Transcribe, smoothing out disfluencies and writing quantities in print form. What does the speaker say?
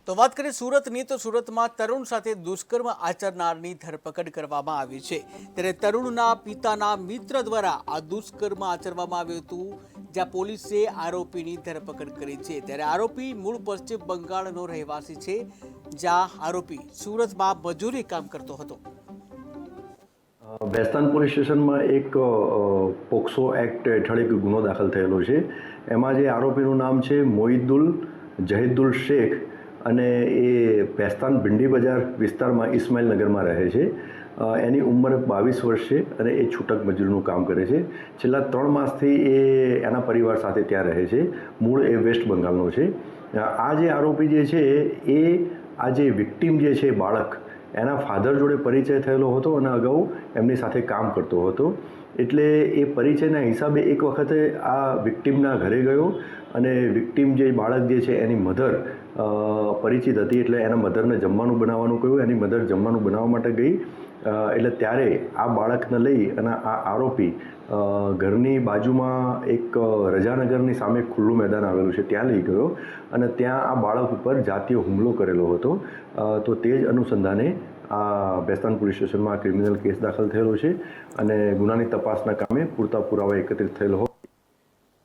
તો વાત કરીએ સુરતની તો સુરતમાં તરુણ સાથે દુષ્કર્મ આચરનારની ધરપકડ કરવામાં આવી છે। ત્યારે તરુણના પિતાના મિત્ર દ્વારા આ દુષ્કર્મ આચરવામાં આવ્યું હતું, જ્યાં પોલીસે આરોપીની ધરપકડ કરી છે। ત્યારે આરોપી મૂળ પશ્ચિમ બંગાળનો રહેવાસી છે, જ્યાં આરોપી સુરતમાં મજૂરી કામ કરતો હતો। ભેસ્તાન પોલીસ સ્ટેશનમાં એક પોક્સો એક્ટ હેઠળ એક ગુનો દાખલ થયેલો છે। એમાં જે આરોપીનું નામ છે મોહિદુલ જહીદુલ શેખ અને એ ભેસ્તાન ભિંડી બજાર વિસ્તારમાં ઇસ્માઇલનગરમાં રહે છે। એની ઉંમર 22 વર્ષ છે અને એ છૂટક મજૂરીનું કામ કરે છે। છેલ્લા 3 માસથી એ એના પરિવાર સાથે ત્યાં રહે છે। મૂળ એ વેસ્ટ બંગાળનો છે। આ જે આરોપી જે છે એ આ જે વિક્ટીમ જે છે બાળક એના ફાધર જોડે પરિચય થયેલો હતો અને અગાઉ એમની સાથે કામ કરતો હતો। એટલે એ પરિચયના હિસાબે એક વખતે આ વિક્ટીમના ઘરે ગયો અને વિક્ટીમ જે બાળક જે છે એની મધર પરિચિત હતી, એટલે એના મધરને જમવાનું બનાવવાનું કહ્યું। એની મધર જમવાનું બનાવવા માટે ગઈ એટલે ત્યારે આ બાળકને લઈ અને આ આરોપી ઘરની બાજુમાં એક રજાનગરની સામે ખુલ્લું મેદાન આવેલું છે ત્યાં લઈ ગયો અને ત્યાં આ બાળક ઉપર જાતીય હુમલો કરેલો હતો। તો તે જ અનુસંધાને આ ભેસ્તાન પોલીસ સ્ટેશનમાં ક્રિમિનલ કેસ દાખલ થયેલો છે અને ગુનાની તપાસના કામે પૂરતા પુરાવા એકત્રિત થયેલો